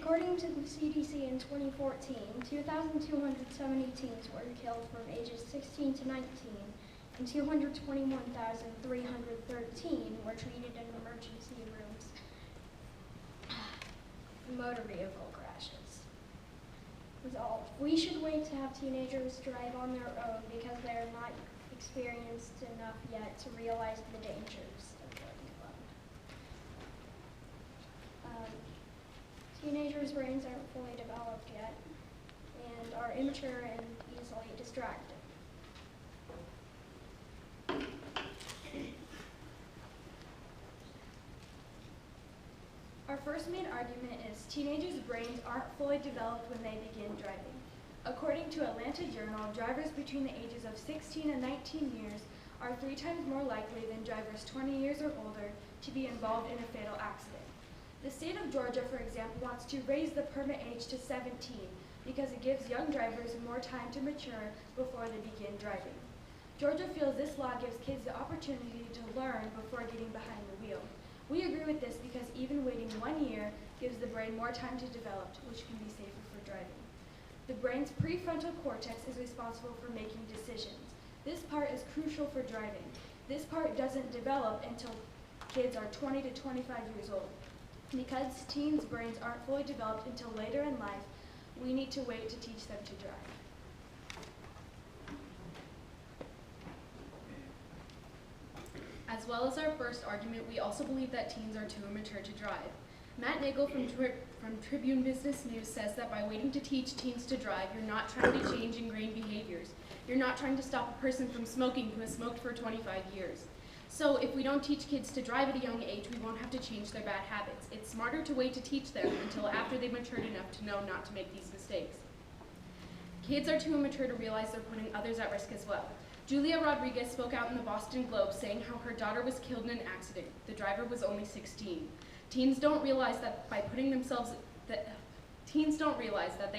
According to the CDC in 2014, 2,270 teens were killed from ages 16 to 19, and 221,313 were treated in emergency rooms. Motor vehicle crashes. Resolved. We should wait to have teenagers drive on their own because they are not experienced enough yet to realize the dangers of driving alone. Teenagers' brains aren't fully developed yet and are immature and easily distracted. Our first main argument is teenagers' brains aren't fully developed when they begin driving. According to Atlanta Journal, drivers between the ages of 16 and 19 years are 3 times more likely than drivers 20 years or older to be involved in a fatal accident. The state of Georgia, for example, wants to raise the permit age to 17 because it gives young drivers more time to mature before they begin driving. Georgia feels this law gives kids the opportunity to learn before getting behind the wheel. We agree with this because even waiting 1 year gives the brain more time to develop, which can be safer for driving. The brain's prefrontal cortex is responsible for making decisions. This part is crucial for driving. This part doesn't develop until kids are 20 to 25 years old. Because teens' brains aren't fully developed until later in life, we need to wait to teach them to drive. As well as our first argument, we also believe that teens are too immature to drive. Matt Nagel from Tribune Business News says that by waiting to teach teens to drive, you're not trying to change ingrained behaviors. You're not trying to stop a person from smoking who has smoked for 25 years. So if we don't teach kids to drive at a young age, we won't have to change their bad habits. It's smarter to wait to teach them until after they've matured enough to know not to make these mistakes. Kids are too immature to realize they're putting others at risk as well. Julia Rodriguez spoke out in the Boston Globe saying how her daughter was killed in an accident. The driver was only 16. Teens don't realize that they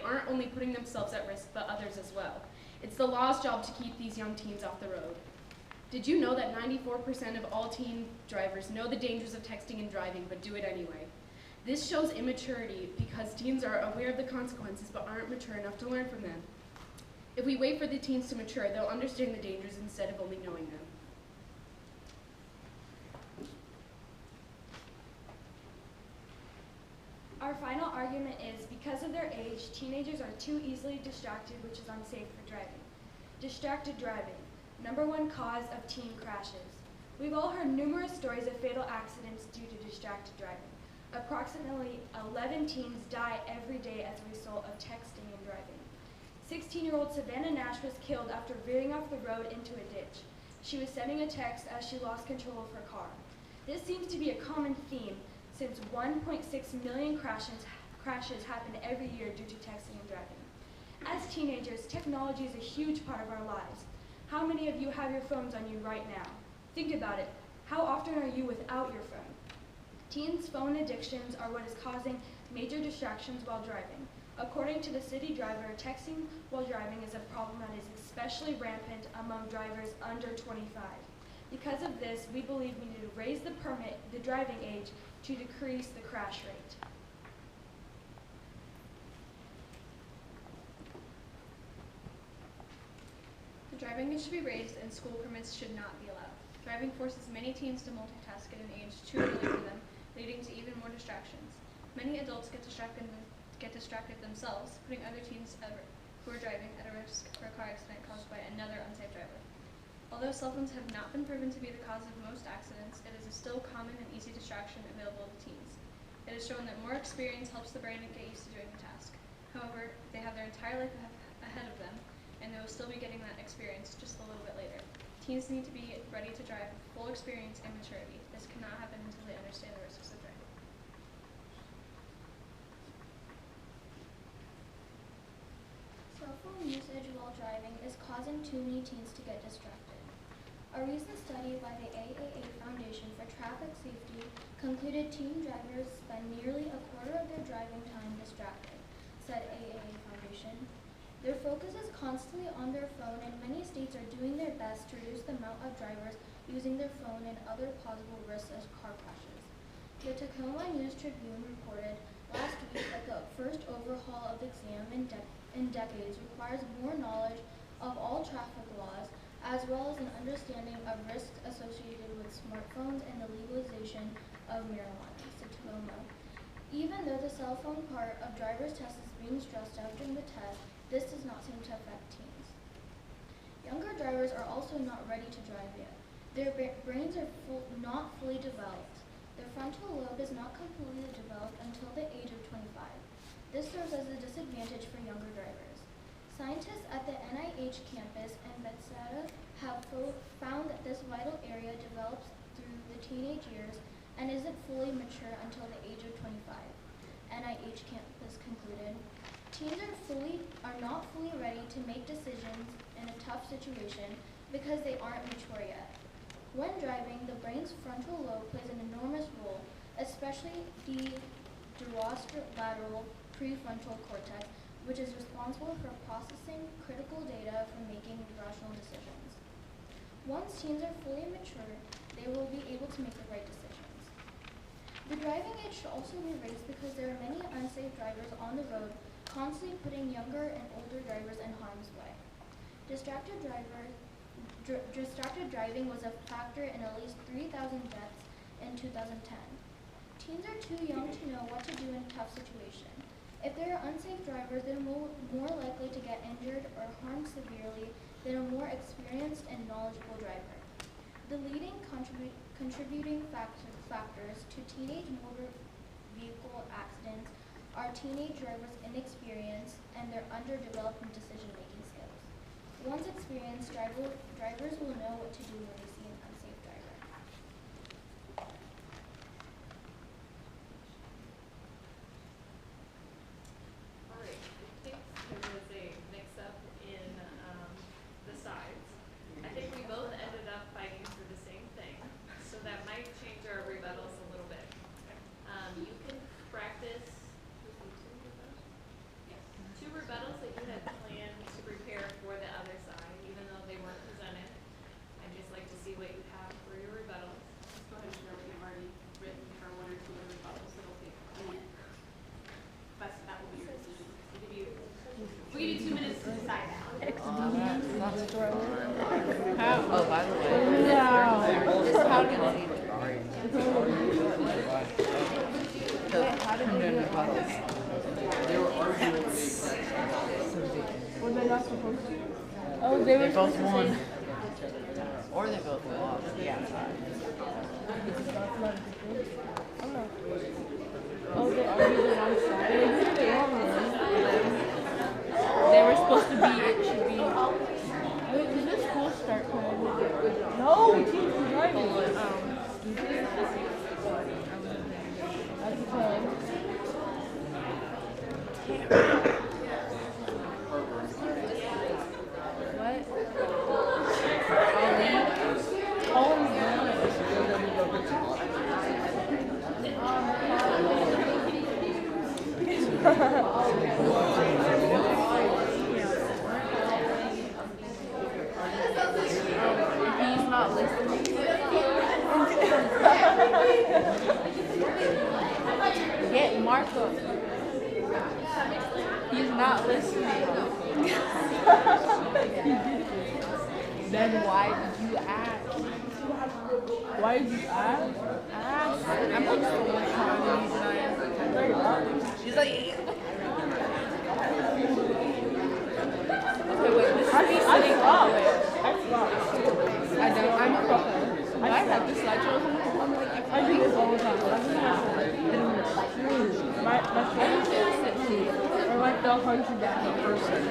aren't only putting themselves at risk, but others as well. It's the law's job to keep these young teens off the road. Did you know that 94% of all teen drivers know the dangers of texting and driving, but do it anyway? This shows immaturity because teens are aware of the consequences, but aren't mature enough to learn from them. If we wait for the teens to mature, they'll understand the dangers instead of only knowing them. Our final argument is, because of their age, teenagers are too easily distracted, which is unsafe for driving. Distracted driving, #1 cause of teen crashes. We've all heard numerous stories of fatal accidents due to distracted driving. Approximately 11 teens die every day as a result of texting and driving. 16-year-old Savannah Nash was killed after veering off the road into a ditch. She was sending a text as she lost control of her car. This seems to be a common theme since 1.6 million crashes happen every year due to texting and driving. As teenagers, technology is a huge part of our lives. How many of you have your phones on you right now? Think about it. How often are you without your phone? Teens' phone addictions are what is causing major distractions while driving. According to the City Driver, texting while driving is a problem that is especially rampant among drivers under 25. Because of this, we believe we need to raise the driving age to decrease the crash rate. The driving age should be raised and school permits should not be allowed. Driving forces many teens to multitask at an age too early for them, leading to even more distractions. Many adults get distracted themselves, putting other teens who are driving at a risk for a car accident caused by another unsafe driver. Although cell phones have not been proven to be the cause of most accidents, it is a still common and easy distraction available to teens. It is shown that more experience helps the brain get used to doing the task. However, they have their entire life ahead of them, and they will still be getting that experience just a little bit later. Teens need to be ready to drive with full experience and maturity. This cannot happen until they understand the risks of driving. Cell phone usage while driving is causing too many teens to get distracted. A recent study by the AAA Foundation for Traffic Safety concluded teen drivers spend nearly a quarter of their driving time distracted, said AAA Foundation. Their focus is constantly on their phone, and many states are doing their best to reduce the amount of drivers using their phone and other possible risks as car crashes. The Tacoma News Tribune reported last week that the first overhaul of the exam in decades requires more knowledge of all traffic laws, as well as an understanding of risks associated with smartphones and the legalization of marijuana, Satomo. Even though the cell phone part of driver's test is being stressed out during the test, this does not seem to affect teens. Younger drivers are also not ready to drive yet. Their brains are not fully developed. Their frontal lobe is not completely developed until the age of 25. This serves as a disadvantage for younger drivers. Scientists at the NIH campus in Bethesda have found that this vital area develops through the teenage years and isn't fully mature until the age of 25. NIH campus concluded, teens are not fully ready to make decisions in a tough situation because they aren't mature yet. When driving, the brain's frontal lobe plays an enormous role, especially the dorsolateral prefrontal cortex, which is responsible for processing critical data for making rational decisions. Once teens are fully mature, they will be able to make the right decisions. The driving age should also be raised because there are many unsafe drivers on the road, constantly putting younger and older drivers in harm's way. Distracted driving was a factor in at least 3,000 deaths in 2010. Teens are too young to know what to do in a tough situation. If they are unsafe drivers, they're more likely to get injured or harmed severely than a more experienced and knowledgeable driver. The leading contributing factors to teenage motor vehicle accidents are teenage drivers' inexperience and their underdeveloped decision-making skills. Once experienced, drivers will know what to do when they see an unsafe driver. All right, I think there was a mix-up in the sides. I think we both ended up fighting for the same thing, so that might change our rebuttals a little bit. You can practice two rebuttals that you had planned to prepare for the other side, even though they weren't presented. I'd just like to see what you have for your rebuttals. Let's go ahead and share what you've already written for one or two of the rebuttals. It'll take a minute. But that will be your decision. We'll give you 2 minutes to decide that. Oh, by the way. How did They were arguing. Were they not supposed to? Oh, they both won. Or they both lost. Yeah. Oh, they argued the wrong side. They did the wrong one. They were supposed to be, it should be. Wait, is this school start time? No, teams are driving. That's a plan. What? He's not listening. Get Marco. He's not listening. Then why did you ask? Why did you ask? Ask. I'm like so much harder than I am. She's like, okay, wait, this should be sitting up. I don't. I'm a pro. I have this slideshow. I'm like, I do this all the time. My favorite or like the 100 down person.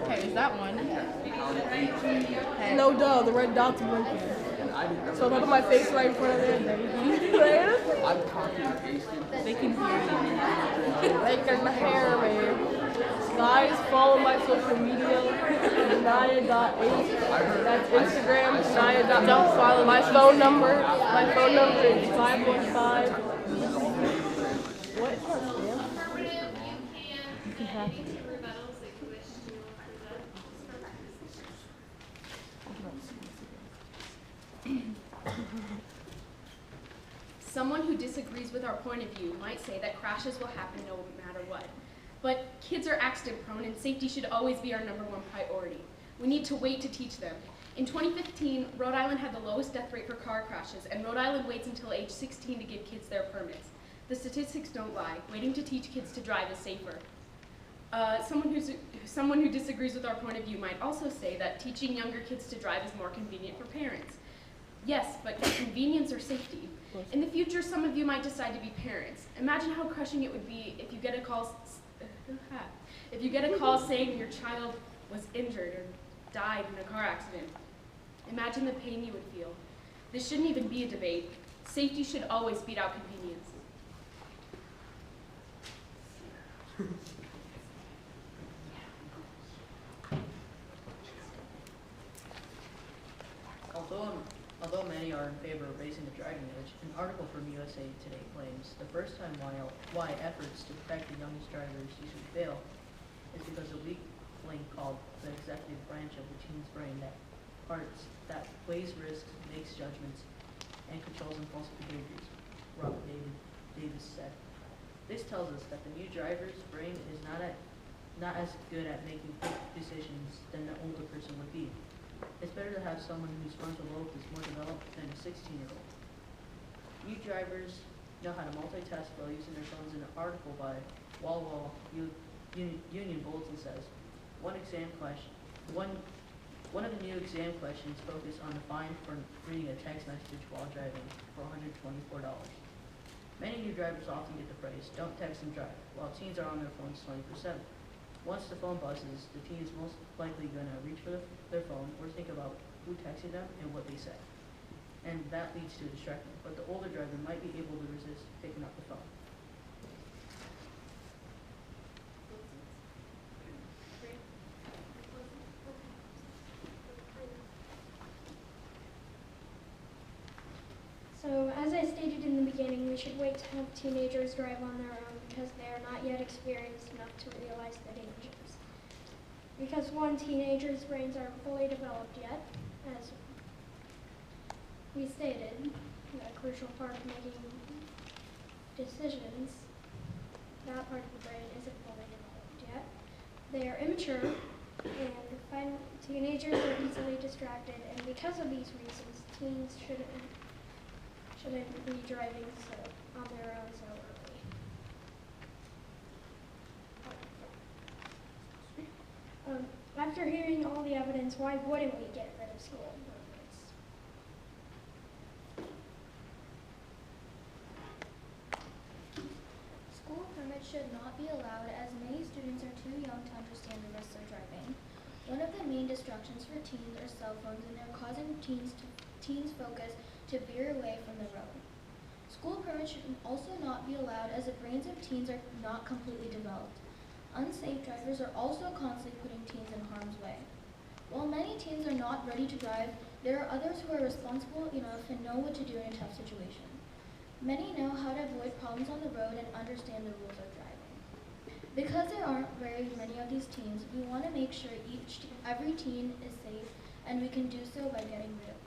Okay, is that one? Hey. No, duh, the red dots are broken. So look at my face right in front of it. I'm copy and pasted. They can hear you. Like in my hair, man. Guys, follow my social media. Naya.8. That's Instagram. Naya. Don't follow my phone number. My phone number is 515. What? Affirmative, you can add any two rebuttals that you wish to present. Someone who disagrees with our point of view might say that crashes will happen no matter what. But kids are accident prone and safety should always be our #1 priority. We need to wait to teach them. In 2015, Rhode Island had the lowest death rate for car crashes, and Rhode Island waits until age 16 to give kids their permits. The statistics don't lie. Waiting to teach kids to drive is safer. Someone who disagrees with our point of view might also say that teaching younger kids to drive is more convenient for parents. Yes, but convenience or safety? In the future, some of you might decide to be parents. Imagine how crushing it would be if you get a call saying your child was injured or died in a car accident. Imagine the pain you would feel. This shouldn't even be a debate. Safety should always beat out convenience. Although many are in favor of raising the driving age, an article from USA Today claims the first time why efforts to protect the youngest drivers usually fail is because a weak link called the executive branch of the teen's brain that weighs risks, makes judgments, and controls impulsive behaviors, Robert Davis said. This tells us that the new driver's brain is not as good at making quick decisions than the older person would be. It's better to have someone whose frontal lobe is more developed than a 16-year-old. New drivers know how to multitask while using their phones. In an article by Wall Union Bulletin says, one of the new exam questions focus on the fine for reading a text message while driving for $124. Many new drivers often get the phrase, don't text and drive, while teens are on their phones 24/7. Once the phone buzzes, the teen is most likely going to reach for their phone or think about who texted them and what they said. And that leads to a distraction, but the older driver might be able to resist picking up the phone. So, as I stated in the beginning, we should wait to have teenagers drive on their own because they are not yet experienced enough to realize the dangers. Because one, teenagers' brains aren't fully developed yet, as we stated, a crucial part of making decisions, that part of the brain isn't fully developed yet. They are immature, and teenagers are easily distracted, and because of these reasons, teens shouldn't be driving on their own so early. After hearing all the evidence, why wouldn't we get rid of school permits? School permits should not be allowed as many students are too young to understand the risks of driving. One of the main distractions for teens are cell phones, and they're causing teens' focus to veer away from the road. School permits should also not be allowed as the brains of teens are not completely developed. Unsafe drivers are also constantly putting teens in harm's way. While many teens are not ready to drive, there are others who are responsible enough and know what to do in a tough situation. Many know how to avoid problems on the road and understand the rules of driving. Because there aren't very many of these teens, we want to make sure every teen is safe, and we can do so by getting rid of